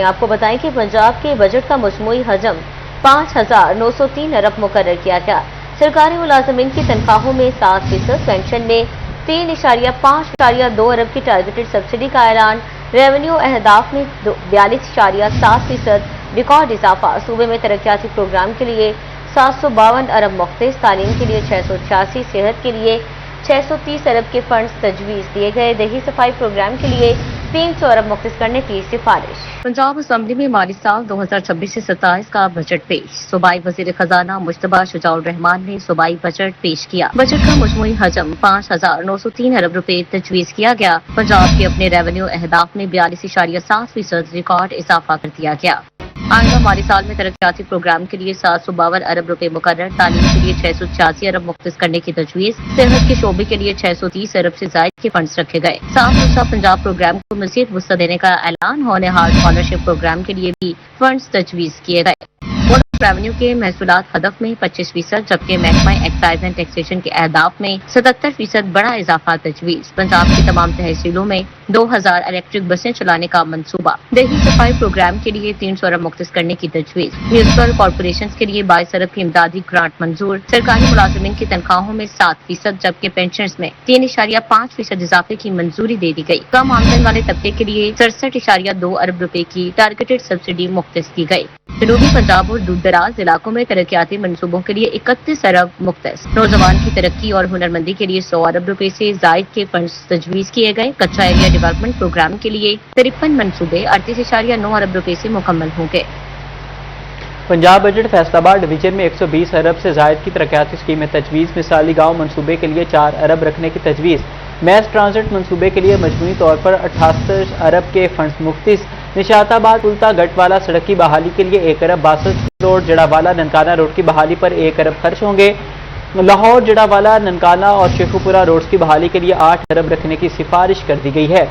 آپ کو بتائیں کہ پنجاب کے بجٹ کا مجموعی حجم 5,903 ارب مقرر کیا گیا۔ سرکاری ملازمین کی تنخواہوں میں 7%، پینشن میں 3.5.2 ارب کی ٹارگیٹڈ سبسڈی کا اعلان، ریونیو اہداف میں 42.7% ریکارڈ اضافہ، صوبے میں ترقیاتی پروگرام کے لیے 752 ارب مختص، تعلیم کے لیے 686، صحت کے لیے 630 ارب کے فنڈز تجویز دیے گئے، دیہی صفائی پروگرام کے لیے 300 ارب مختص کرنے کی سفارش۔ پنجاب اسمبلی میں مالی سال 2026 سے 27 کا بجٹ پیش، صوبائی وزیر خزانہ مشتبہ شجاع الرحمان نے صوبائی بجٹ پیش کیا۔ بجٹ کا مجموعی حجم 5,903 ارب روپے تجویز کیا گیا۔ پنجاب کے اپنے ریونیو اہداف میں 42.7% ریکارڈ اضافہ کر دیا گیا۔ آئندہ مالی سال میں ترقیاتی پروگرام کے لیے 752 ارب روپے مقرر، تعلیم کے لیے 686 ارب مختص کرنے کی تجویز، صحت کے شعبے کے لیے 630 ارب سے زائد کے فنڈز رکھے گئے۔ صاف ستھرا پنجاب پروگرام کو مزید وسعت دینے کا اعلان، ہونہار اسکالرشپ پروگرام کے لیے بھی فنڈز تجویز کیے گئے۔ ریونیو کے محصولات ہدف میں 25%، جبکہ محکمہ ایکسائز اینڈ ٹیکسیشن کے اہداف میں 77% بڑا اضافہ تجویز۔ پنجاب کی تمام تحصیلوں میں 2000 الیکٹرک بسیں چلانے کا منصوبہ، دیہی صفائی پروگرام کے لیے 300 ارب مختص کرنے کی تجویز، میونسپل کارپوریشنز کے لیے 22 ارب کی امدادی گرانٹ منظور، سرکاری ملازمین کی تنخواہوں میں 7%، جبکہ پینشنز میں 3.5% اضافے کی منظوری دے دی گئی۔ کم آمدن والے طبقے کے لیے 67.2 ارب روپے کی ٹارگیٹڈ سبسڈی مختص کی گئی۔ جنوبی پنجاب اور دور دراز علاقوں میں ترقیاتی منصوبوں کے لیے 31 ارب مختص، نوجوان کی ترقی اور ہنرمندی کے لیے 100 ارب روپے سے زائد کے فنڈز تجویز کیے گئے۔ کچا ایریا ڈیولپمنٹ پروگرام کے لیے 53 منصوبے 38.9 ارب روپے سے مکمل ہوں گے۔ پنجاب بجٹ فیصل آباد ڈویژن میں 120 ارب سے زائد کی ترقیاتی اسکیمیں تجویز، مثالی گاؤں منصوبے کے لیے 4 ارب رکھنے کی تجویز، میس ٹرانزٹ منصوبے کے لیے مجموعی طور پر 68 ارب کے فنڈز مختص، نشاط آباد پلتا گٹ والا سڑک کی بحالی کے لیے 1 ارب 62 کروڑ، جڑا والا ننکانہ روڈ کی بحالی پر 1 ارب خرچ ہوں گے۔ لاہور جڑا والا ننکانہ اور شیخوپورہ روڈز کی بحالی کے لیے 8 ارب رکھنے کی سفارش کر دی گئی ہے۔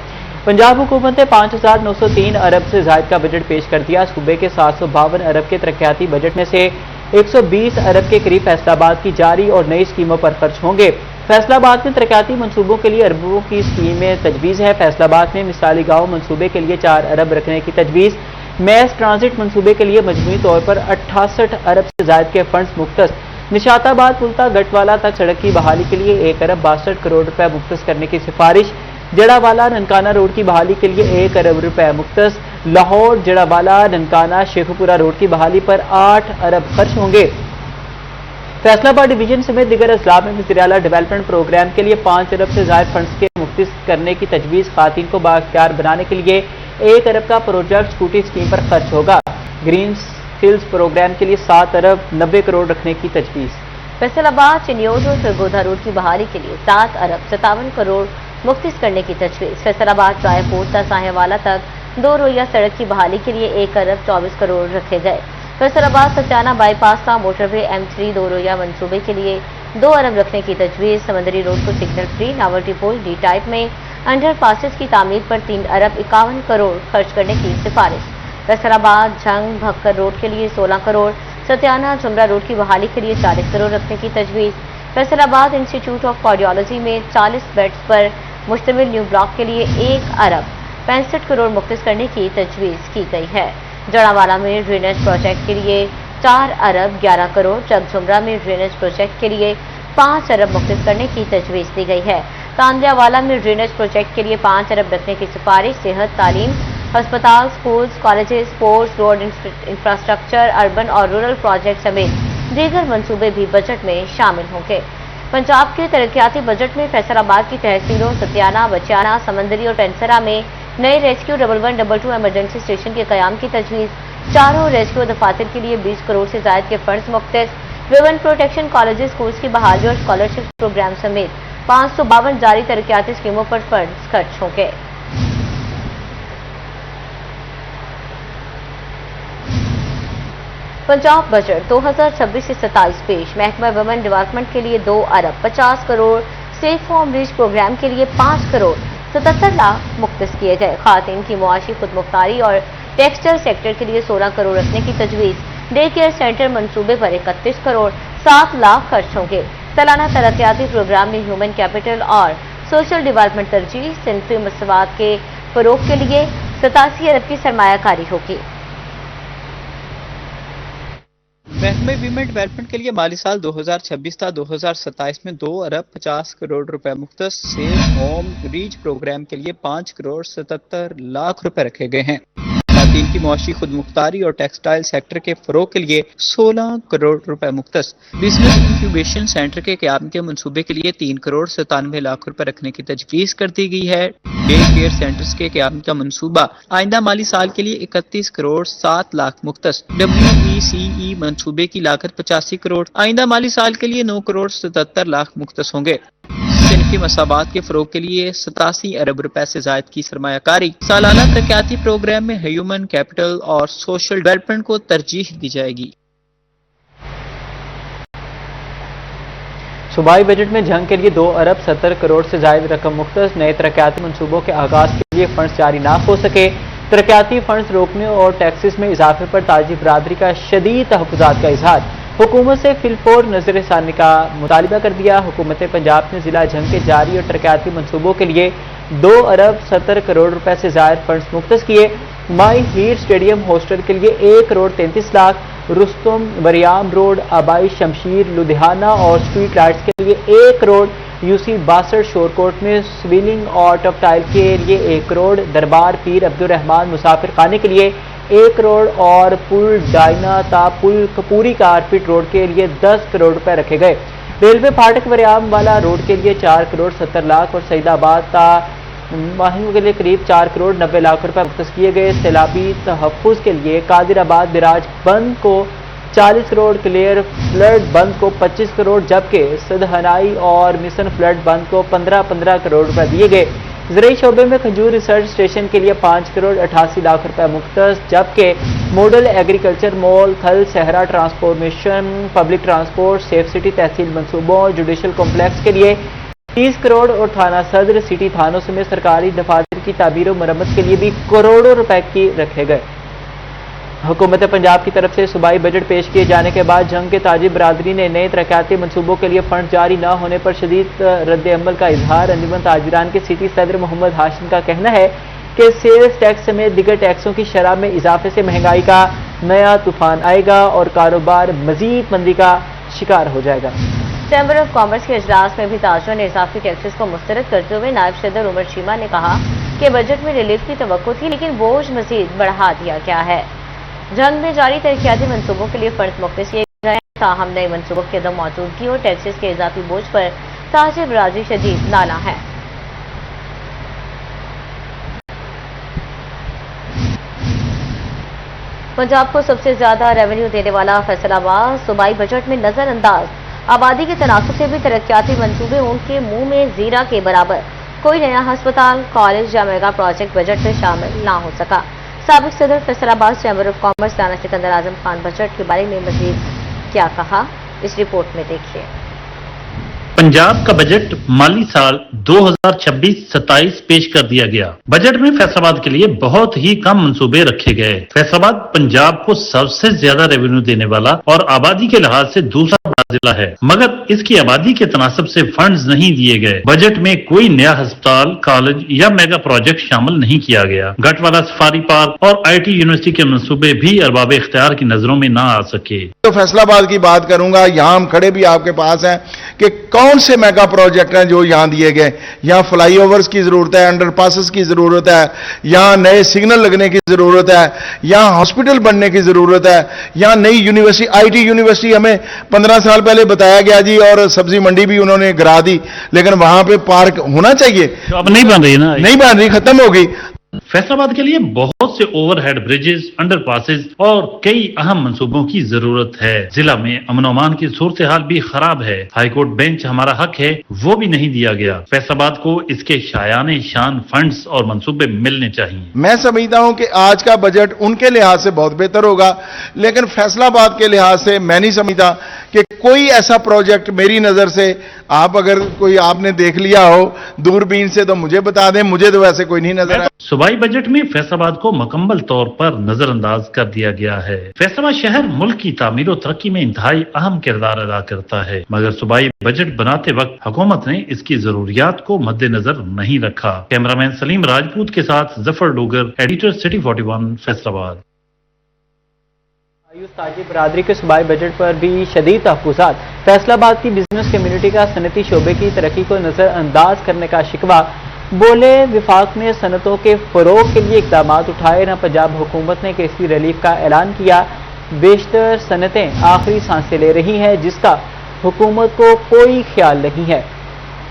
پنجاب حکومت نے 5,903 ارب سے زائد کا بجٹ پیش کر دیا۔ صوبے کے 752 ارب کے ترقیاتی بجٹ میں سے 120 ارب کے قریب فیصل آباد کی جاری اور نئی اسکیموں پر خرچ ہوں گے۔ فیصل آباد میں ترقیاتی منصوبوں کے لیے اربوں کی اسکیمیں تجویز ہے۔ فیصل آباد میں مثالی گاؤں منصوبے کے لیے 4 ارب رکھنے کی تجویز، میس ٹرانزٹ منصوبے کے لیے مجموعی طور پر 68 ارب سے زائد کے فنڈز مختص، نشاط آباد پلتا گٹ والا تک سڑک کی بحالی کے لیے 1 ارب 62 کروڑ روپے مختص کرنے کی سفارش، جڑا والا ننکانہ روڈ کی بحالی کے لیے 1 ارب روپے مختص، لاہور جڑا والا ننکانہ شیخوپورہ روڈ کی بحالی پر 8 ارب خرچ ہوں گے۔ فیصل آباد ڈویژن سمیت دیگر اضلاع میں وزیر اعلیٰ ڈیولپمنٹ پروگرام کے لیے 5 ارب سے زائد فنڈز کے مختص کرنے کی تجویز، خواتین کو بااختیار بنانے کے لیے 1 ارب کا پروجیکٹ اسکوٹی اسکیم پر خرچ ہوگا۔ گرین سکلز پروگرام کے لیے 7 ارب 90 کروڑ رکھنے کی تجویز۔ فیصل آباد چنیوٹ اور سرگودا روڈ کی بحالی کے لیے 7 ارب 57 کروڑ مختص کرنے کی تجویز۔ فیصل آباد رائے پور تا ساہے والا تک 2 رویہ سڑک کی بحالی کے لیے 1 ارب 24 کروڑ رکھے گئے۔ فیصل آباد سچانہ بائی پاس کا موٹر وے M3 2 رویہ منصوبے کے لیے 2 ارب رکھنے کی تجویز۔ سمندری روڈ کو سگنل فری ناولٹی پول ڈی ٹائپ میں انڈر پاسز کی تعمیر پر 3 ارب 51 کروڑ خرچ کرنے کی سفارش۔ فیصل آباد جھنگ بھکر روڈ کے لیے 16 کروڑ، ستیانہ جمرہ روڈ کی بحالی کے لیے 40 کروڑ رکھنے کی تجویز۔ فیصل آباد انسٹیٹیوٹ آف کارڈیالوجی میں 40 بیڈز پر مشتمل نیو بلاک کے لیے 1 ارب 65 کروڑ مختص کرنے کی تجویز کی گئی ہے۔ جڑاوالا میں ڈرینیج پروجیکٹ کے لیے 4 ارب 11 کروڑ، چک جمرہ میں ڈرینیج پروجیکٹ کے لیے 5 ارب مختص کرنے کی تجویز دی گئی ہے۔ تاندیا والا میں ڈرینیج پروجیکٹ کے لیے 5 ارب رکھنے کی سفارش۔ صحت، تعلیم، ہسپتال، schools, colleges, sports, road infrastructure, urban اور رورل پروجیکٹ سمیت دیگر منصوبے بھی بجٹ میں شامل ہوں گے۔ پنجاب کے ترقیاتی بجٹ میں فیصل آباد کی تحصیلوں ستیانہ، بچیانہ، سمندری اور پینسرا میں نئے ریسکیو 1122 ایمرجنسی اسٹیشن کے قیام کی تجویز، چاروں ریسکیو دفاتر کے لیے 20 کروڑ سے زائد کے فنڈز مختص، ویمن پروٹیکشن کالجز، سکولز کی بحالی اور اسکالرشپ پروگرام سمیت 552 جاری ترقیاتی اسکیموں پر فنڈز خرچ ہوں گے۔ پنجاب بجٹ 2026 سے 27 پیش، محکمہ ویمن ڈیولپمنٹ کے لیے 2 ارب 50 crore, safe home reach programme کے لیے 5 کروڑ 77 لاکھ مختص کیے گئے۔ خواتین کی معاشی خود مختاری اور ٹیکسٹائل سیکٹر کے لیے 16 کروڑ رکھنے کی تجویز۔ ڈے کیئر سینٹر منصوبے پر 31 کروڑ 7 لاکھ خرچ ہوں گے۔ سالانہ ترقیاتی پروگرام میں ہیومن کیپٹل اور سوشل ڈیولپمنٹ ترجیح، صنفی مساوات کے فروغ کے لیے 87 अरब की सरमाया कारी होगी। महकमे वीमेन डेवलपमेंट के लिए माली साल 2026 था 2027 में 2 अरब 50 करोड़ रुपए मुख्तस सेफ होम रीच प्रोग्राम के लिए 5 करोड़ 77 लाख रुपए रखे गए हैं। खातन की मुआशी खुद मुख्तारी और टेक्सटाइल सेक्टर के फरोग के लिए 16 करोड़ रुपए मुख्तस। बिजनेस इंक्यूबेशन सेंटर के क़याम के मंसूबे के लिए 3 करोड़ 97 लाख रुपए रखने की तजवीज़ कर दी गई है। डे केयर सेंटर्स के क़याम का मंसूबा आइंदा माली साल के लिए 31 करोड़ 7 लाख मुख्तस। WECE मंसूबे की लागत 85 करोड़, आइंदा माली साल के लिए 9 करोड़ 77 लाख मुख्तस होंगे। सिनफी मसावात के फरोग के लिए 87 अरब रुपए से जायद की सरमायाकारी। सालाना तरक्याती प्रोग्राम में ह्यूमन कैपिटल और सोशल डेवलपमेंट को तरजीह दी जाएगी। सूबाई बजट में जंग के लिए 2 अरब 70 करोड़ से जायद रकम मुख्तस। नए तरक्याती मनसूबों के आगाज के लिए फंड्स जारी ना हो सके। तरक्याती फंड्स रोकने और टैक्सेस में इजाफे पर ताजी बरादरी का शदीद तहफ़्फ़ुज़ात का इजहार। हुकूमत से फिलफोर नजरसानी का मुतालबा कर दिया। हुकूमत पंजाब ने जिला जंग के जारी और तरक्याती मनसूबों के लिए 2 अरब 70 करोड़ रुपए से जायद फंड्स मुख्तस किए। माई हीर स्टेडियम हॉस्टल के लिए 1 करोड़ 33 लाख, रुस्तम बरियाम रोड आबाई शमशीर लुधियाना और स्ट्रीट लाइट्स के लिए 1 करोड़, यूसी बासठ शोरकोट में स्विलिंग और टफ टाइल के लिए 1 करोड़, दरबार पीर अब्दुर्रहमान मुसाफिर खाने के लिए 1 करोड़ और पुल डायना ता पुल कपूरी कारपेट रोड के लिए 10 करोड़ रुपए रखे गए। रेलवे फाटक वरियाम वाला रोड के लिए 4 करोड़ 70 लाख और सईदाबाद ता माहिम के लिए करीब 4 करोड़ 90 लाख रुपए मुख्तस किए गए। सैलाबी तहफ़्फ़ुज़ के लिए कादिराबाद बिराज बंद को 40 करोड़, क्लियर फ्लड बंद को 25 करोड़, जबकि सदहनाई और मिशन फ्लड बंद को 15-15 करोड़ रुपए दिए गए। ज़राई शोबे में खजूर रिसर्च स्टेशन के लिए 5 करोड़ 88 लाख रुपए मुख्तस, जबकि मॉडल एग्रीकल्चर मॉल, थल सहरा transformation, public transport, safe city तहसील मनसूबों, जुडिशल कॉम्प्लेक्स के लिए 30 करोड़ और थाना सदर सिटी थानों समेत सरकारी दफातर की तामीर और मरम्मत के लिए भी करोड़ों रुपए की रखे गए। हुकूमत पंजाब की तरफ से सूबाई बजट पेश किए जाने के बाद जंग के ताजी बरादरी ने नए तरक्याती मनसूबों के लिए फंड जारी न होने पर शदीद रद्द अमल का इजहार। अंजुमन ताजिरान के सिटी सदर मोहम्मद हाशिम का कहना है कि सेल्स टैक्स समेत दिगर टैक्सों की शरह में इजाफे से महंगाई का नया तूफान आएगा और कारोबार मजीद मंदी का शिकार हो जाएगा। चैम्बर ऑफ कॉमर्स के इजलास में भी ताजरों ने इजाफी टैक्सेस को मुस्तरद करते हुए नायब सदर उमर चीमा ने कहा कि बजट में रिलीफ की तवक्को थी, लेकिन बोझ मजीद बढ़ा दिया गया है। जंग में जारी तरक्याती मनसूबों के लिए फंड मुख्तस किए गए हैं, ताहम नए मनसूबों की अदम मौजूदगी और टैक्सेस के इजाफी बोझ पर ताजी बरादरी शदीद नाला है। पंजाब को सबसे ज्यादा रेवेन्यू देने वाला फैसलाबाद सूबाई बजट में नजरअंदाज। आबादी के तनासुब से भी तरक्याती मंसूबे उनके मुंह में जीरा के बराबर। कोई नया हस्पताल, कॉलेज या मेगा प्रोजेक्ट बजट में शामिल ना हो सका। साबिक सदर Faisalabad chamber of commerce Rana Sikandar Azam Khan budget के बारे में मजीद क्या कहा, इस रिपोर्ट में देखिए। पंजाब का बजट माली साल 2026-27 पेश कर दिया गया। बजट में फैसलाबाद के लिए बहुत ही कम मंसूबे रखे गए। फैसलाबाद पंजाब को सबसे ज्यादा रेवेन्यू देने वाला और आबादी के लिहाज से दूसरा बड़ा जिला है, मगर इसकी आबादी के तनासब से फंड्स नहीं दिए गए। बजट में कोई नया अस्पताल, कॉलेज या मेगा प्रोजेक्ट शामिल नहीं किया गया। गटवाला सफारी पार्क और IT यूनिवर्सिटी के मंसूबे भी अरबाब इख्तियार की नजरों में ना आ सके। तो फैसलाबाद की बात करूंगा, यहां हम खड़े भी आपके पास हैं कि कौन से मेगा प्रोजेक्ट हैं जो यहां दिए गए। यहां फ्लाईओवर्स की जरूरत है, अंडरपासेस की जरूरत है, यहां नए सिग्नल लगने की जरूरत है, यहां हॉस्पिटल बनने की जरूरत है, यहां नई यूनिवर्सिटी, IT यूनिवर्सिटी हमें 15 साल पहले बताया गया जी, और सब्जी मंडी भी उन्होंने गिरा दी, लेकिन वहां पे पार्क होना चाहिए, तो अब नहीं बन रही ना, नहीं बन रही, खत्म हो गई। फैसलाबाद के लिए बहुत से ओवरहेड ब्रिजेस, अंडरपासेस और कई अहम मंसूबों की जरूरत है। जिला में अमन अमान की सूरत हाल भी खराब है। हाईकोर्ट बेंच हमारा हक है, वो भी नहीं दिया गया। फैसलाबाद को इसके शायाने शान फंड्स और मंसूबे मिलने चाहिए। मैं समझता हूं कि आज का बजट उनके लिहाज से बहुत बेहतर होगा, लेकिन फैसलाबाद के लिहाज से मैं नहीं समझता कि कोई ऐसा प्रोजेक्ट मेरी नजर से, आप अगर कोई आपने देख लिया हो दूरबीन से तो मुझे बता दें, मुझे तो वैसे कोई नहीं नजर आया। सूबाई बजट में फैसलाबाद को मुकम्मल तौर पर नजरअंदाज कर दिया गया है। फैसलाबाद शहर मुल्क की तामीर और तरक्की में इंतहाई अहम किरदार अदा करता है, मगर सूबाई बजट बनाते वक्त हुकूमत ने इसकी जरूरियात को मद्देनजर नहीं रखा। कैमरामैन सलीम राजपूत के साथ जफर डोगर, एडिटर सिटी 41 फैसलाबाद। मायूस ताजिर बरादरी के सूबाई बजट पर भी शदीद तहफ़्फ़ुज़ात। फैसलाबाद की बिजनेस कम्युनिटी का सनती शोबे की तरक्की को नज़रअंदाज करने का शिकवा। बोले विफाक ने सनतों के फ़रोग़ के लिए इक़दाम उठाए, न पंजाब हुकूमत ने केसी रिलीफ का ऐलान किया। बेशतर सनतें आखिरी सांसें ले रही हैं, जिसका हुकूमत को कोई ख्याल नहीं है।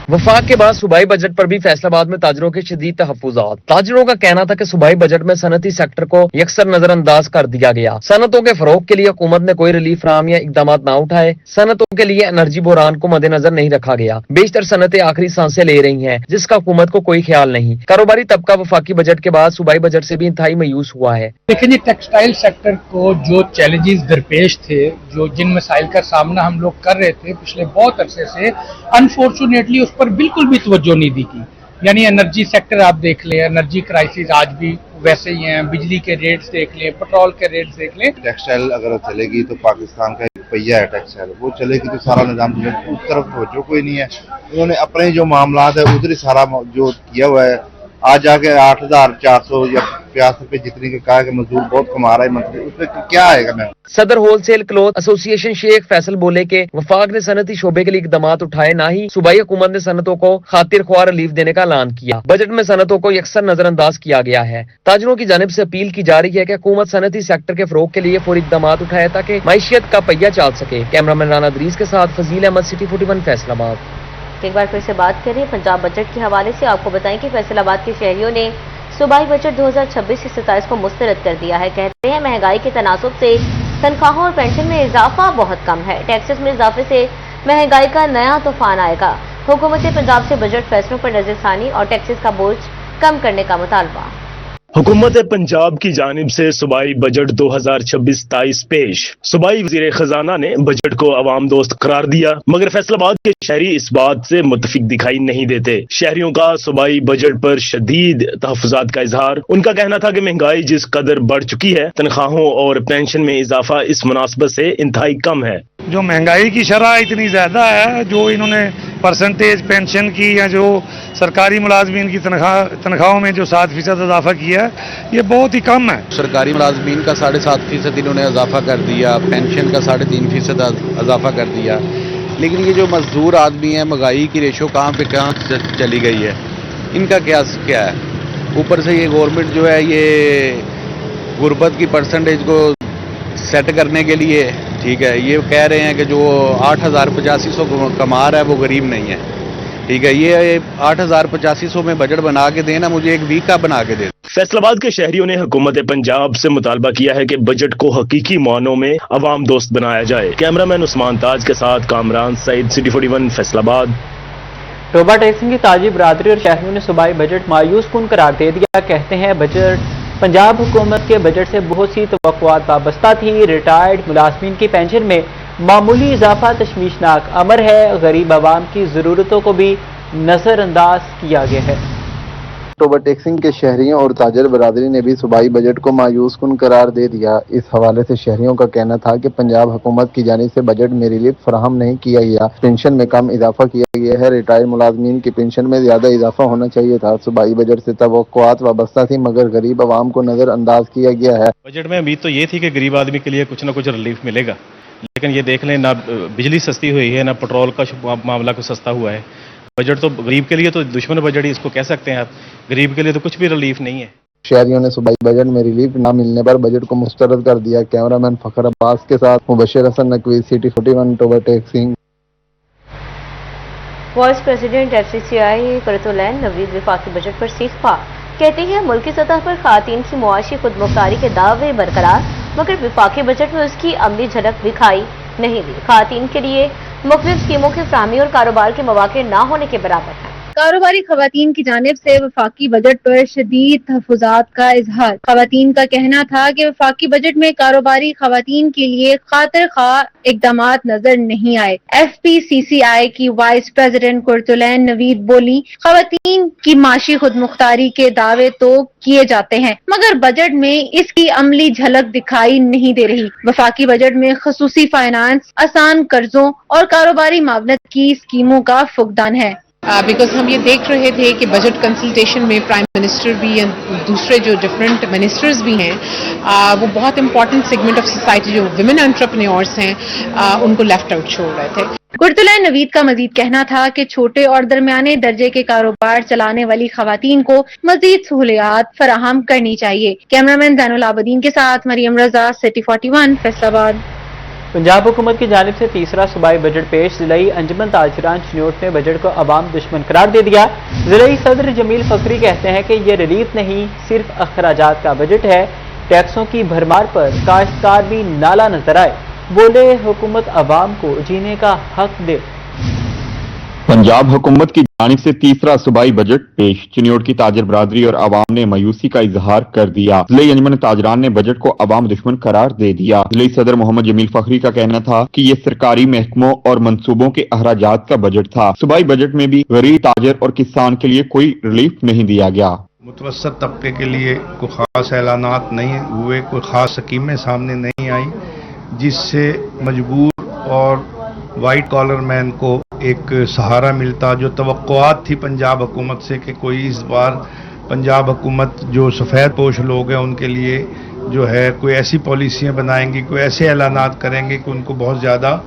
वफाक के बाद सूबाई बजट पर भी फैसलाबाद में ताजरों के शदीद तहफ़्फ़ुज़ात। ताजरों का कहना था कि सूबाई बजट में सनती सेक्टर को यकसर नजरअंदाज कर दिया गया। सनतों के फरोग के लिए हुकूमत ने कोई रिलीफ फराहम या इकदाम न उठाए। सनतों के लिए एनर्जी बहरान को मद्देनजर नहीं रखा गया। बेशतर सनतें आखिरी सांसें ले रही हैं, जिसका हुकूमत को कोई ख्याल नहीं। कारोबारी तबका वफाकी बजट के बाद सूबाई बजट से भी इंतहाई मायूस हुआ है। देखिए जी, टेक्सटाइल सेक्टर को जो चैलेंजेस दरपेश थे, जो जिन मसाइल का सामना हम लोग कर रहे थे पिछले बहुत अरसे से, अनफॉर्चुनेटली उस पर बिल्कुल भी तवज्जो नहीं दी गई। यानी एनर्जी सेक्टर आप देख लें, एनर्जी क्राइसिस आज भी वैसे ही हैं, बिजली के रेट्स देख लें, पेट्रोल के रेट्स देख लें। टेक्सटाइल अगर चलेगी तो पाकिस्तान का एक पहिया है टेक्सटाइल, वो चलेगी तो सारा निजाम चलेगा। उस तरफ तवज्जो कोई नहीं है। उन्होंने अपने जो मामलात है उधर ही सारा जो किया हुआ है। आज जाके 8,400 या 50 रुपए जितने के कहा कि मजदूर बहुत कमा रहा है मंथली, उसमें क्या आएगा? मैं Saddar wholesale cloth association Sheikh Faisal बोले कि वफाक ने सनती शोबे के लिए इकदाम उठाए, ना ही सूबाई हुकूमत ने सनतों को खातिर ख्वाह रिलीफ देने का ऐलान किया। बजट में सनतों को यकसर नजरअंदाज किया गया है। ताजरों की जानिब से अपील की जा रही है कि हुकूमत सनती सेक्टर के फरोग के लिए फौरी इकदाम उठाए ताकि मैशियत का पहिया चल सके। कैमरामैन राना दरीज के साथ फजील अहमद, सिटी 41 फैसलाबाद। एक बार फिर से बात करें पंजाब बजट के हवाले से, आपको बताएं कि फैसलाबाद के शहरियों ने सूबाई बजट 2026 से 27 को मुस्तरद कर दिया है। कहते हैं महंगाई के तनासुब से तनख्वाहों और पेंशन में इजाफा बहुत कम है। टैक्सेस में इजाफे से महंगाई का नया तूफान आएगा। हुकूमत पंजाब से बजट फैसलों पर नजरसानी और टैक्सेस का बोझ कम करने का मुतालबा। हुकूमत पंजाब की जानिब से सूबाई बजट 2026-27 पेश। सूबाई वज़ीर खजाना ने बजट को अवाम दोस्त करार दिया, मगर फैसलाबाद के शहरी इस बात से मुत्तफिक दिखाई नहीं देते। शहरियों का सूबाई बजट पर शदीद तहफ़्फ़ुज़ात का इजहार। उनका कहना था कि महंगाई जिस कदर बढ़ चुकी है, तनख्वाहों और पेंशन में इजाफा इस मुनासबत से इंतहाई कम है। जो महंगाई की शरह इतनी ज़्यादा है, जो इन्होंने परसेंटेज पेंशन की या जो सरकारी मुलाजमीन की तनख्वाहों में जो 7% इजाफा किया है, ये बहुत ही कम है। सरकारी मुलाजमीन का 7.5% इन्होंने इजाफा कर दिया, पेंशन का 3.5% इजाफा कर दिया। लेकिन ये जो मजदूर आदमी है, महंगाई की रेशो कहाँ पे कहाँ चली गई है, इनका क्या है? ऊपर से ये गवर्नमेंट जो है ये गुर्बत की परसेंटेज को सेट करने के लिए, ठीक है, ये कह रहे हैं कि जो 8,8500 कमा रहा है वो गरीब नहीं है, ठीक है। ये 8,8500 में बजट बना के देना, मुझे एक वीक का बना के दे। फैसलाबाद के शहरियों ने हुकूमत पंजाब से मुतालबा किया है कि बजट को हकीकी मानों में अवाम दोस्त बनाया जाए। कैमरामैन उस्मान ताज के साथ Kamran Saeed, city 41 Faisalabad. Toba taxing की ताजी बरादरी और शहरियों ने सूबाई बजट मायूस कुन करार दे दिया। कहते हैं बजट पंजाब हुकूमत के बजट से बहुत सी तवक्कुआत वाबस्ता थी। रिटायर्ड मुलाजमीन की पेंशन में मामूली इजाफा तशवीशनाक अमर है। गरीब आवाम की ज़रूरतों को भी नज़रअंदाज किया गया है। टोबा टैक्सिंग के शहरियों और ताजर बरादरी ने भी सूबाई बजट को मायूस कुन करार दे दिया। इस हवाले से शहरियों का कहना था कि पंजाब हुकूमत की जानिब से बजट में रिलीफ फराहम नहीं किया गया। पेंशन में कम इजाफा किया गया है। रिटायर्ड मुलाजमीन की पेंशन में ज्यादा इजाफा होना चाहिए था। सूबाई बजट से तवक्कुआत वाबस्ता थी, मगर गरीब आवाम को नजरअंदाज किया गया है। बजट में उम्मीद तो ये थी कि गरीब आदमी के लिए कुछ ना कुछ रिलीफ मिलेगा, लेकिन ये देख लें, ना बिजली सस्ती हुई है, ना पेट्रोल का मामला कुछ सस्ता हुआ है। बजट तो गरीब के लिए तो दुश्मन बजट ही इसको कह सकते हैं आप। गरीब के लिए तो कुछ भी रिलीफ नहीं है। शहरियों ने सूबाई बजट में रिलीफ न मिलने पर बजट को मुस्तरद कर दिया। कैमरामैन फखर अब्बास के साथ Mubashir Hasan Naqvi, city 41 Toba taxing. Vice president FCCI करतुलैन Naveed वफाकी बजट पर सीखा। कहते हैं मुल्की सतह पर खातन की मुआशी खुदमुख्तारी के दावे बरकरार, मगर वफाकी बजट में उसकी अमली झलक दिखाई नहीं दी। खातन के लिए मुख्तलिफ स्कीमों की फराहमी और कारोबार के मौके न होने के बराबर है। कारोबारी खवातीन की जानिब से वफाकी बजट पर शदीद तहफ़्फ़ुज़ात का इजहार। खवातीन का कहना था कि वफाकी बजट में कारोबारी खवातीन के लिए खातिर खा इक़दामात नजर नहीं आए। FPCCI की वाइस प्रेसिडेंट कुर्तुलैन नवीद बोली, खवातीन की माशी खुदमुख्तारी के दावे तो किए जाते हैं मगर बजट में इसकी अमली झलक दिखाई नहीं दे रही। वफाकी बजट में खसूसी फाइनेंस, आसान कर्जों और कारोबारी मावनत की स्कीमों का फुकदान है। बिकॉज हम ये देख रहे थे कि बजट कंसल्टेशन में प्राइम मिनिस्टर भी या दूसरे जो डिफरेंट मिनिस्टर्स भी हैं वो बहुत इंपॉर्टेंट सेगमेंट ऑफ सोसाइटी जो विमेन एंटरप्रेन्योर्स हैं उनको लेफ्ट आउट छोड़ रहे थे। कुर्तुलैन नवीद का मजीद कहना था कि छोटे और दरमियाने दर्जे के कारोबार चलाने वाली खवातीन को मजीद सहूलियात फराहम करनी चाहिए। कैमरामैन ज़ैनुल आबदीन के साथ मरियम रजा, सिटी 41, फैसलाबाद। पंजाब हुकूमत की जानिब से तीसरा सूबाई बजट पेश। ज़िलाई अंजुमन ताजरान चिन्योट ने बजट को अवाम दुश्मन करार दे दिया। ज़िलाई सदर जमील फखरी कहते हैं कि ये रिलीफ नहीं, सिर्फ अखराजात का बजट है। टैक्सों की भरमार पर काश्तकार भी नाला नजर आए। बोले, हुकूमत अवाम को जीने का हक दे। पंजाब हुकूमत की जानिब से तीसरा सूबाई बजट पेश। चिन्योट की ताजर बरादरी और आवाम ने मायूसी का इजहार कर दिया। ज़िले अंजुमन ताजरान ने बजट को अवाम दुश्मन करार दे दिया। ज़िले सदर मोहम्मद जमील फखरी का कहना था कि ये सरकारी महकमों और मंसूबों के अखराजात का बजट था। सूबाई बजट में भी गरीब, ताजर और किसान के लिए कोई रिलीफ नहीं दिया गया। मुतवस्सत तबके के लिए कोई खास ऐलानात नहीं हुए, कोई खास स्कीमें सामने नहीं आई जिससे मजबूर और वाइट कॉलर मैन को एक सहारा मिलता। जो तवक्कुआत थी पंजाब हुकूमत से कि कोई इस बार पंजाब हुकूमत जो सफ़ेद पोश लोग हैं उनके लिए जो है कोई ऐसी पॉलिसियां बनाएंगी, कोई ऐसे ऐलानात करेंगे कि उनको बहुत ज़्यादा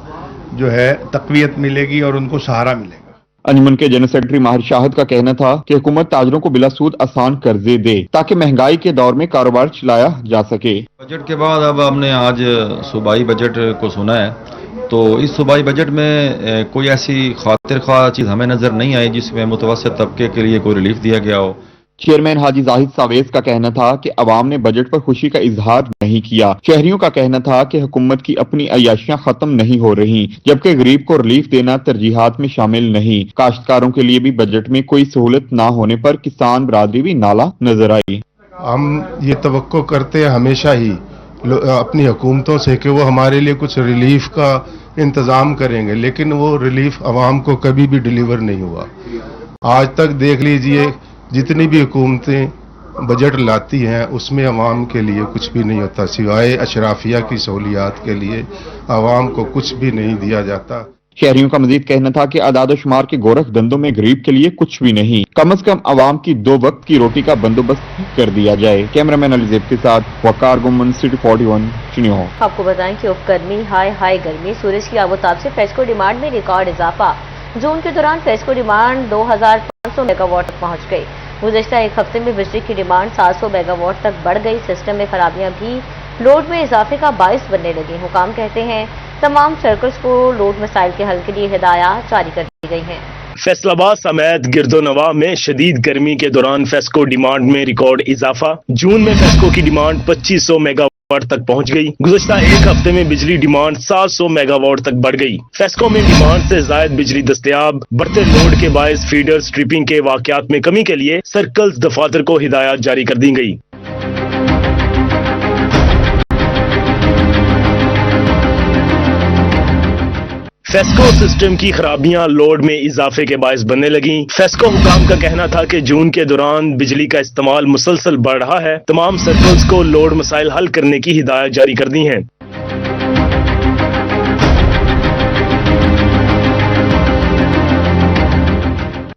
जो है तक़वियत मिलेगी और उनको सहारा मिलेगा। अंजुमन के जनरल सेक्रेटरी माहिर शाहिद का कहना था कि हुकूमत ताजरों को बिला सूद आसान कर्जे दे ताकि महंगाई के दौर में कारोबार चलाया जा सके। बजट के बाद अब हमने आज सूबाई बजट को सुना है, तो इस सूबाई बजट में कोई ऐसी खातिर ख्वाह चीज़ हमें नजर नहीं आई जिसमें मुतवस्सित तबके के लिए कोई रिलीफ दिया गया हो। चेयरमैन हाजी जाहिद सावेज का कहना था कि अवाम ने बजट पर खुशी का इजहार नहीं किया। शहरियों का कहना था कि हुकूमत की अपनी अयाशियां खत्म नहीं हो रही, जबकि गरीब को रिलीफ देना तरजीहात में शामिल नहीं। काश्तकारों के लिए भी बजट में कोई सहूलत ना होने पर किसान बरादरी भी नाला नजर आई। हम ये तवक्को करते हैं हमेशा ही अपनी हुकूमतों से कि वो हमारे लिए कुछ रिलीफ का इंतज़ाम करेंगे, लेकिन वो रिलीफ अवाम को कभी भी डिलीवर नहीं हुआ। आज तक देख लीजिए जितनी भी हुकूमतें बजट लाती हैं उसमें अवाम के लिए कुछ भी नहीं होता, सिवाय अशराफिया की सहूलियात के लिए अवाम को कुछ भी नहीं दिया जाता। शहरियों का मजीद कहना था कि आदाद शुमार के गोरख धंधों में गरीब के लिए कुछ भी नहीं, कम अज कम अवाम की 2 वक्त की रोटी का बंदोबस्त कर दिया जाए। कैमरामैन अलीजेब के साथ वकार गुमन, सिटी 41, चिन्योट। आपको बताएं कि उपकर्मी हाई गर्मी, सूरज की आबोताब से फेस्को डिमांड में रिकॉर्ड इजाफा। जून के दौरान फेस्को डिमांड 2500 मेगावाट तक पहुंच गई। गुज़श्ता एक हफ्ते में बिजली की डिमांड 700 मेगावाट तक बढ़ गई। सिस्टम में खराबियां भी लोड में इजाफे का बाइस बनने लगी। हुकाम कहते हैं तमाम सर्कल्स को लोड मसाइल के हल के लिए हिदायत जारी कर दी गई हैं। फैसलाबाद समेत गिरदोनवा में शदीद गर्मी के दौरान फेस्को डिमांड में रिकॉर्ड इजाफा। जून में फेस्को की डिमांड 2500 मेगावाट तक पहुंच गई। गुज़श्ता एक हफ्ते में बिजली डिमांड 700 मेगावाट तक बढ़ गई। फेस्को में डिमांड से जायद बिजली दस्तयाब। बढ़ते लोड के बायस फीडर स्ट्रिपिंग के वाकयात में कमी के लिए सर्कल्स दफातर को हिदायत जारी कर दी गई। फेस्को सिस्टम की खराबियां लोड में इजाफे के बायस बनने लगी। फेस्को हुकाम का कहना था कि जून के दौरान बिजली का इस्तेमाल मुसलसल बढ़ रहा है। तमाम सर्कल्स को लोड मसाइल हल करने की हिदायत जारी कर दी हैं।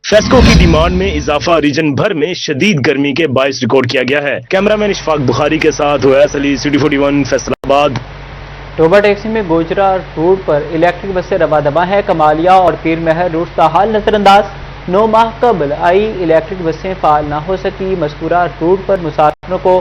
फेस्को की डिमांड में इजाफा रीजन भर में शदीद गर्मी के बायस रिकॉर्ड किया गया है। कैमरामैन इशफाक बुखारी के साथ हुआ Ali, city 41, Faisalabad. Toba taxi में गोजरा रूट पर इलेक्ट्रिक बसें रवा दवा है। कमालिया और पीर महर रूट ताहाल नजरअंदाज। 9 माह कबल आई इलेक्ट्रिक बसें फाल ना हो सकी। मज़कूरा रूट पर मुसाफिरों को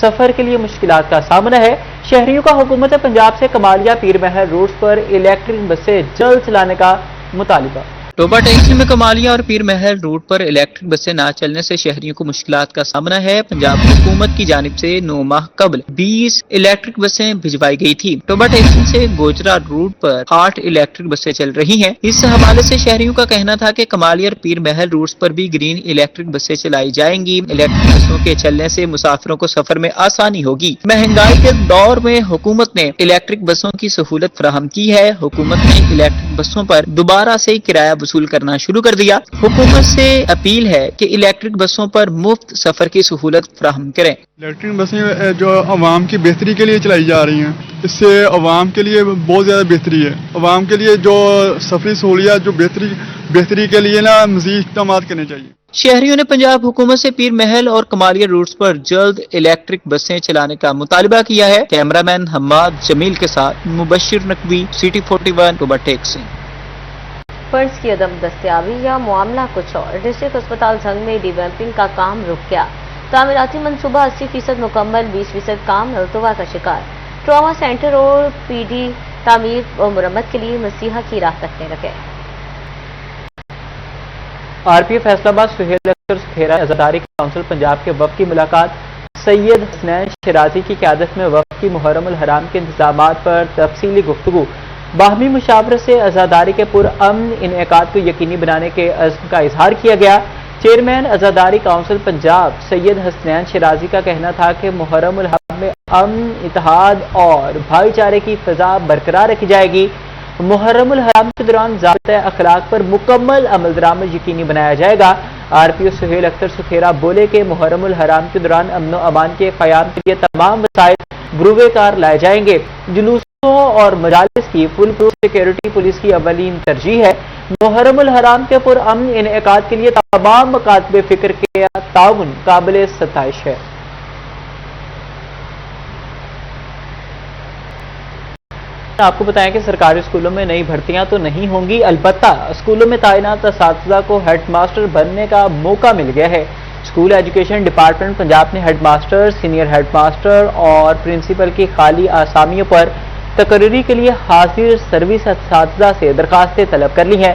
सफर के लिए मुश्किलात का सामना है। शहरियों का हुकूमत पंजाब से कमालिया पीर महर रूट पर इलेक्ट्रिक बसें जल्द चलाने का मुतालबा। टोबा टैक्सी में कमालिया और पीर महल रूट पर इलेक्ट्रिक बसें न चलने से शहरियों को मुश्किलात का सामना है। पंजाब हुकूमत की जानिब से 9 माह कबल 20 इलेक्ट्रिक बसें भिजवाई गई थी। टोबा टैक्सी से गोजरा रूट पर 8 इलेक्ट्रिक बसें चल रही हैं। इस हवाले से शहरियों का कहना था कि कमालिया और पीर महल रूट्स पर भी ग्रीन इलेक्ट्रिक बसें चलाई जाएंगी। इलेक्ट्रिक बसों के चलने से मुसाफिरों को सफर में आसानी होगी। महंगाई के दौर में हुकूमत ने इलेक्ट्रिक बसों की सहूलत फराहम की है। हुकूमत ने इलेक्ट्रिक बसों पर दोबारा से किराया वसूल करना शुरू कर दिया। हुकूमत से अपील है कि इलेक्ट्रिक बसों पर मुफ्त सफर की सहूलत फराहम करें। इलेक्ट्रिक बसें जो आवाम की बेहतरी के लिए चलाई जा रही हैं, इससे आवाम के लिए बहुत ज़्यादा बेहतरी है। आवाम के लिए जो सफरी सहूलियत जो बेहतरी के लिए ना मज़ीद इक़दाम करने चाहिए। शहरियों ने पंजाब हुकूमत से पीर महल और कमालिया रूट्स पर जल्द इलेक्ट्रिक बसें चलाने का मुतालबा किया है। कैमरामैन हम्माद जमील के साथ Mubashir Naqvi, city 41, Toba taxi. Funds की अदम दस्तियाबी या मामला कुछ और। डिस्ट्रिक्ट अस्पताल झंग में रिवैम्पिंग का काम रुक गया। तामीराती मनसूबा 80% मुकम्मल, 20% काम अल्तवा का शिकार। ट्रॉमा सेंटर और पीडी तामीर और मुरम्मत के लिए मसीहा की राह तकने लगे। आरपीएफ फैसलाबाद सुहेल अख्तर सुखेरा आज़ादारी काउंसिल पंजाब के वफ़द की मुलाकात। सैयद हसनैन शिराजी की क़यादत में वफ़द की मुहर्रम उल हराम के इंतजामात पर तफसीली गुफ्तगू। बाहमी मुशावरत से आज़ादारी के पुरअमन इनेकाद को यकीनी बनाने के अज़्म का इजहार किया गया। चेयरमैन आज़ादारी काउंसिल पंजाब सैयद हसनैन शिराजी का कहना था कि मुहर्रम उल हराम में अमन, इत्तेहाद और भाईचारे की फ़िज़ा बरकरार रखी जाएगी। मुहर्रम उल हराम के दौरान ज़ाबिता अखलाक पर मुकम्मल अमल दरामद यकीनी बनाया जाएगा। आरपीओ सुहेल अख्तर सुखेरा बोले कि मुहर्रम उल हराम के दौरान अमन व अमान के क़याम के लिए तमाम वसाइल बुरुए कार लाए जाएंगे। जुलूसों और मजालिस की फुल प्रूफ सिक्योरिटी पुलिस की अवलीन तरजीह है। मुहर्रम उल हराम के पुरअमन इनेकाद के लिए तमाम मकातबे फिक्र के ताउन काबिल सताइश है। आपको बताएं कि सरकारी स्कूलों में नई भर्तियां तो नहीं होंगी, अलबत्ता स्कूलों में तैनात असातिज़ा को हेडमास्टर बनने का मौका मिल गया है। स्कूल एजुकेशन डिपार्टमेंट पंजाब ने हेडमास्टर, सीनियर हेडमास्टर और प्रिंसिपल की खाली आसामियों पर तकर्री के लिए हाजिर सर्विस असातिज़ा से दरखास्तें तलब कर ली हैं।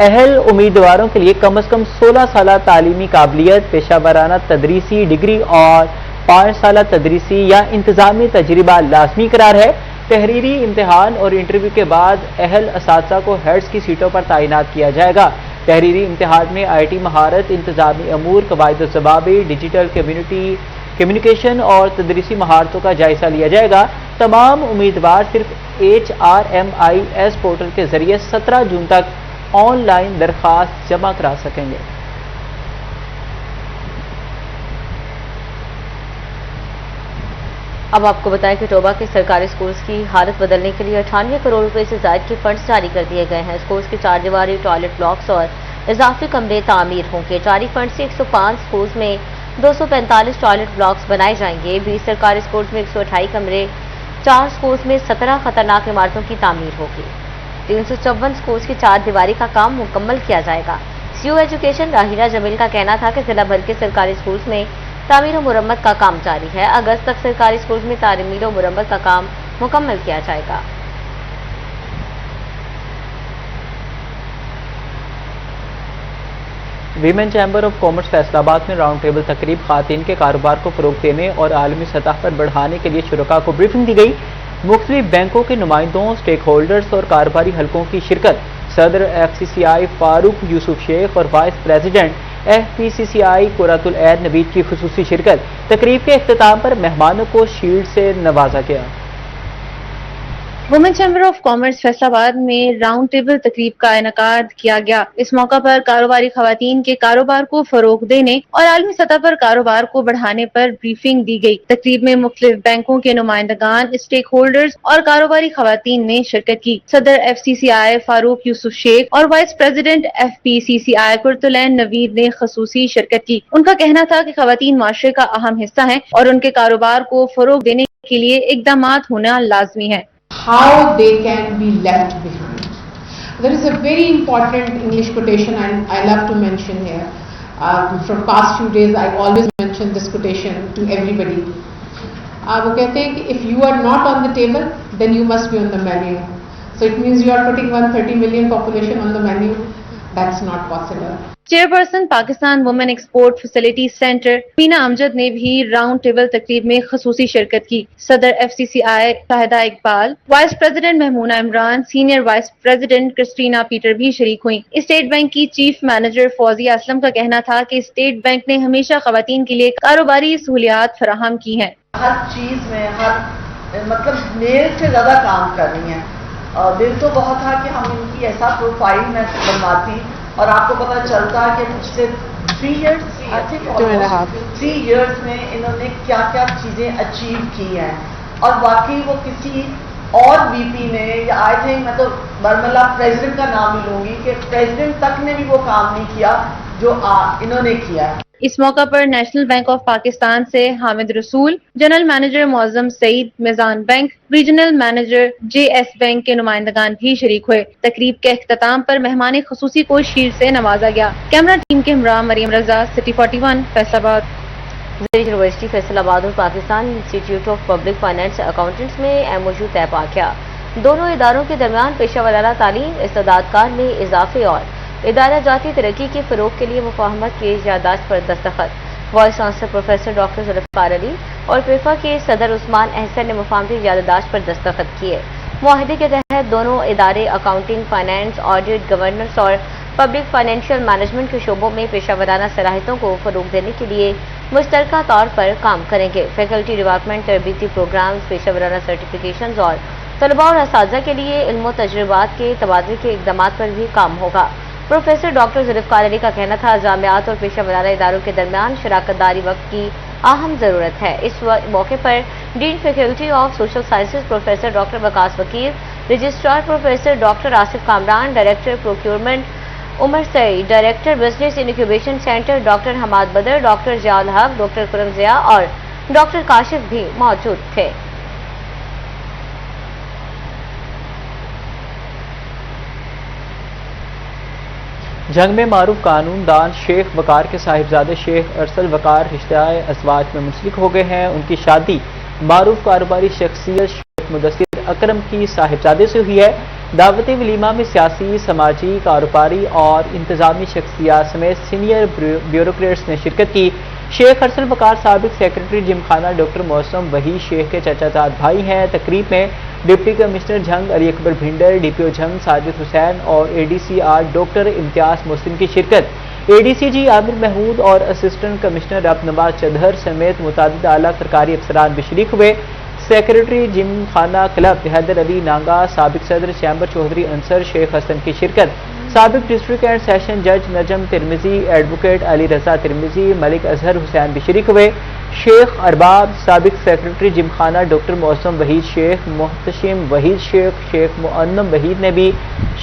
अहल उम्मीदवारों के लिए कम अज़ कम 16 साल तालीमी काबिलियत, पेशा वाराना तदरीसी डिग्री और 5 साल तदरीसी या इंतजामी तजर्बा लाजमी करार है। तहरीरी इम्तिहान और इंटरव्यू के बाद अहल असातिज़ा को हेड्स की सीटों पर तैनात किया जाएगा। तहरीरी इम्तिहान में IT महारत, इंतजामी अमूर, कवायद ज़वाबी, डिजिटल कम्युनिकेशन और तदरीसी महारतों का जायजा लिया जाएगा। तमाम उम्मीदवार सिर्फ HRMIS पोर्टल के जरिए 17 जून तक ऑनलाइन दरख्वास्त जमा करा सकेंगे। अब आपको बताएं कि टोबा के सरकारी स्कूल्स की हालत बदलने के लिए 98 करोड़ रुपए से ज्यादा के फंड्स जारी कर दिए गए हैं। स्कूल्स के 4 दीवारी टॉयलेट ब्लॉक्स और इजाफी कमरे तामीर होंगे। जारी फंड से 105 स्कूल्स में 245 टॉयलेट ब्लॉक्स बनाए जाएंगे। 20 सरकारी स्कूल्स में 128 कमरे, 4 स्कूल्स में 17 खतरनाक इमारतों की तामीर होगी। 354 स्कूल्स की 4 दीवारी का काम मुकम्मल किया जाएगा। सीओ एजुकेशन राहिला जमील का कहना था कि जिला भर के सरकारी स्कूल्स में तामीर और मुरम्मत का काम जारी है। अगस्त तक सरकारी स्कूल में तामीर और मुरम्मत का काम मुकम्मल किया जाएगा। Women chamber of commerce Faisalabad में राउंड टेबल तकरीब खातन के कारोबार को फरोग देने और आलमी सतह पर बढ़ाने के लिए शुरका को ब्रीफिंग दी गई। मुख्तलिफ बैंकों के नुमाइंदों, स्टेक होल्डर्स और कारोबारी हलकों की शिरकत। सदर FCCI फारूक यूसुफ शेख और वाइस प्रेसिडेंट FPCCI कुरातुल ऐन नवीद की खुसूसी शिरकत। तकरीब के इख्तिताम पर मेहमानों को शील्ड से नवाजा गया। Women chamber of commerce Faisalabad में राउंड टेबल तकरीब का इनेकाद किया गया। इस मौका पर कारोबारी खवातीन के कारोबार को फरोग देने और आलमी सतह पर कारोबार को बढ़ाने पर ब्रीफिंग दी गई। तकरीब में मुख्तलिफ बैंकों के नुमाइंदगान, स्टेक होल्डर्स और कारोबारी खवातीन ने शिरकत की। सदर FCCI फारूक यूसुफ शेख और वाइस प्रेसिडेंट FPCCI कुरातुल ऐन नवीद ने खसूसी शिरकत की। उनका कहना था कि खवातीन माशरे का अहम हिस्सा है और उनके कारोबार को फरोग देने के लिए इकदामात होना लाजमी है। How they can be left behind. There is a very important English quotation I love to mention here. From past few days I always mention this quotation to everybody. वो कहते हैं कि if you are not on the table, then you must be on the menu. So it means you are putting 130 million population on the menu. that's not possible. Chairperson Pakistan women export facility centre Meena Amjad ने भी round table तकरीब में खसूसी शिरकत की। सदर FCCI Shahida Iqbal, vice president Maimoona Imran, senior vice president Christina Peter भी शरीक हुई। स्टेट बैंक की चीफ मैनेजर फौजिया असलम का कहना था कि स्टेट बैंक ने हमेशा खवातीन के लिए कारोबारी सहूलियात फराहम की हैं। हर चीज में मतलब मेल से ज्यादा काम कर रही हैं। दिल तो बहुत था कि हम इनकी ऐसा प्रोफाइल में बनवाती और आपको पता चलता है कि पिछले 3 years I think 3 years में इन्होंने क्या क्या चीजें अचीव की हैं और वाकई वो किसी और VP ने या आई थिंक मैं तो बरमला प्रेसिडेंट का नाम ही लूंगी कि प्रेसिडेंट तक ने भी वो काम नहीं किया जो इन्होंने किया है। इस मौका पर नेशनल बैंक ऑफ पाकिस्तान से हामिद रसूल, general manager Moazzam Saeed, Meezan bank, regional manager JS bank के नुमाइंदगान भी शरीक हुए। तकरीब के अख्ताम पर मेहमान खसूसी को शील्ड से नवाजा गया। कैमरा टीम के हमरा मरियम रजा, सिटी 41, फैसलाबाद। यूनिवर्सिटी फैसलाबाद और Pakistan institute of public finance accountants में MOU तय पा गया। दोनों इदारों के दरमियान पेशा वराना तालीम, इस्तेदादकार में इजाफे और इदारा जाती तरक्की के फरोग के लिए मुफाहमत की यादाश्त पर दस्तखत। Vice chancellor professor doctor Zulfiqar Ali और पेफा के सदर उस्मान अहसन ने मुफाहमती यादाश्त पर दस्तखत किए। मुआहदे के तहत दोनों इदारे अकाउंटिंग, फाइनेंस, ऑडिट, गवर्नेंस और पब्लिक फाइनेंशियल मैनेजमेंट के शोबों में पेशा वराना सलाहियतों को फरोग देने के लिए मुश्तरका तौर पर काम करेंगे। फैकल्टी डेवलपमेंट, तरबीती प्रोग्राम्स, पेशा वराना सर्टिफिकेशन और तलबा और असातिज़ा के लिए इल्म व तजुर्बात के तबादले के इक़दाम पर भी काम होगा। प्रोफेसर डॉक्टर जुल्फ़िकार अली का कहना था जामियात और पेशा वराना इदारों के दरमियान शराकत दारी वक्त की अहम ज़रूरत है। इस मौके पर dean faculty of social sciences professor doctor Waqas Wakeel, registrar professor doctor Asif Kamran, director procurement Umar Saeed, director business incubation centre doctor Hammad Badar, doctor Ziaul हक, डॉक्टर खुरम जिया और डॉक्टर काशिफ भी मौजूद थे। जंग में मारूफ कानून दान शेख वकार के साहिबजादे शेख अरसल वकार रिश्ते अज़वाज में मुंसलिक हो गए हैं। उनकी शादी मारूफ कारोबारी शख्सियत शेख मुदस्सिर अकरम की साहिबजादे से हुई है। दावत वलीमा में सियासी, समाजी, कारोबारी और इंतजामी शख्सियात समेत सीनियर ब्यूरोक्रेट्स ने शिरकत की। शेख अरसल वकार साबिक सेक्रेटरी जिमखाना डॉक्टर मौसम वहीद शेख के चाचाजाद भाई हैं। तकरीब में deputy commissioner Jhang Ali Akbar Bhinder, DPO Jhang Sajid Hussain और ADCR डॉक्टर इम्तियाज मोहसिन की शिरकत। ADCG आमिर महमूद और असिस्टेंट कमिश्नर रबनवाज चौधर समेत मुतादिद आला सरकारी अफसरान भी शरीक हुए। सेक्रेटरी जिमखाना क्लब हैदर अली नांगा, साबिक सदर चैम्बर चौधरी अंसर शेख हसन की शिरकत। साबिक डिस्ट्रिक्ट एंड सेशन जज नजम तिरमिजी, एडवोकेट अली रजा तिरमिजी, मलिक अजहर हुसैन भी शरीक हुए। शेख अरबाब, साबिक सेक्रेटरी जिमखाना डॉक्टर मौसम वहीद शेख, मोहतशिम वहीद शेख, शेख मुअन्नम वहीद ने भी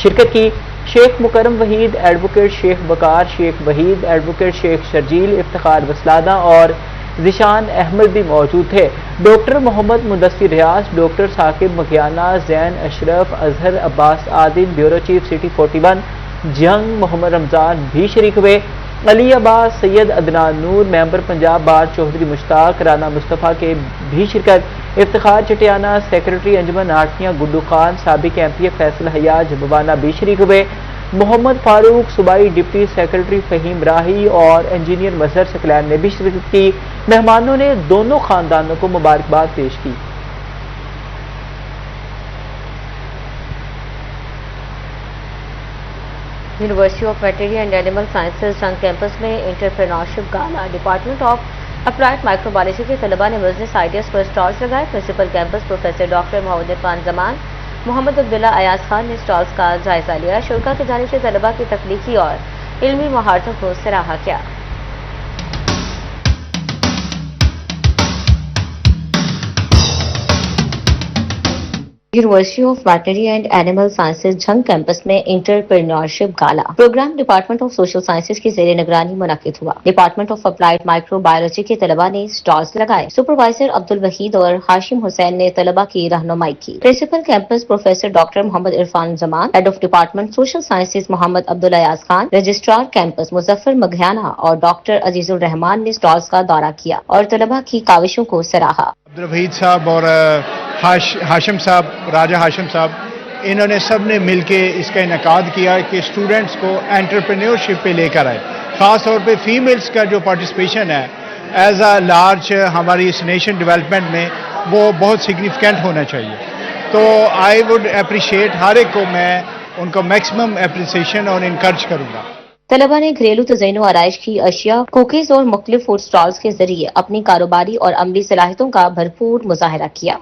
शिरकत की। शेख मुकरम वहीद, एडवोकेट शेख वकार, शेख वहीद, एडवोकेट शेख शर्जील, इफ्तिखार वसलाना और जिशान अहमद भी मौजूद थे। Doctor Muhammad Mudassir Riaz, doctor Saqib Makiana, Zain Ashraf, Azhar Abbas Adil, bureau chief city 41, Jang Muhammad Ramzan भी शरीक हुए। अली अब्बास, सैयद अदनान नूर, मेंबर पंजाब बार चौधरी मुश्ताक, राना मुस्तफ़ा के भी शिरकत। इफ्तिखार चटियाना, सेक्रेटरी अंजुमन आठियाँ गुड्डू खान, साबिक MP फैसल हयाज बबाना भी शरीक हुए। मोहम्मद फारूक, सूबाई डिप्टी सेक्रेटरी फ़हीम राही और इंजीनियर मजहर सकलैन ने भी शिरकत की। मेहमानों ने दोनों खानदानों को मुबारकबाद पेश की। University of veterinary and animal sciences संघ कैंपस में entrepreneurship gala. Department of applied microbiology के तलबा ने बिजनेस आइडियाज पर स्टॉल्स लगाए। Principal campus professor doctor Mohammad Irfan Zaman, Muhammad Abdullah Ayaz Khan ने स्टॉल्स का जायजा लिया। शुल्का की जानिब से तलबा की तकनीकी और इल्मी महारतों को सराहा किया। University of veterinary and animal sciences Jhang campus में entrepreneurship gala programme department of social sciences की ज़ेरे निगरानी मुनक्किद हुआ। डिपार्टमेंट ऑफ अप्लाइड माइक्रोबायोलॉजी के तलबा ने स्टॉल्स लगाए। सुपरवाइजर अब्दुल वहीद और हाशिम हुसैन ने तलबा की रहनुमाई की। Principal campus professor doctor Mohammad Irfan Zaman, head of department social sciences Mohammad Abdul Ayaz Khan, registrar campus Muzaffar मघियाना और डॉक्टर अजीजुर रहमान ने स्टॉल्स का दौरा किया और तलबा की काविशों को सराहा। अब्दुल वहीद साहब और हाशिम साहब, राजा हाशिम साहब انہوں نے سب نے مل کے اس کا انعقاد کیا کہ اسٹوڈنٹس کو انٹرپرینیورشپ پہ لے کر آئے. خاص طور پہ فیمیلز کا جو پارٹیسپیشن ہے ایز اے لارج ہماری اس نیشن ڈیولپمنٹ میں وہ بہت سگنیفیکنٹ ہونا چاہیے. تو آئی وڈ اپریشیٹ ہر ایک کو میں ان کو میکسیمم اپریسیشن اور انکریج کروں گا. طلبہ نے گھریلو تزئین و آرائش کی اشیاء، کوکیز اور مختلف فوڈ سٹالز کے ذریعے اپنی کاروباری اور عملی صلاحیتوں کا بھرپور مظاہرہ کیا.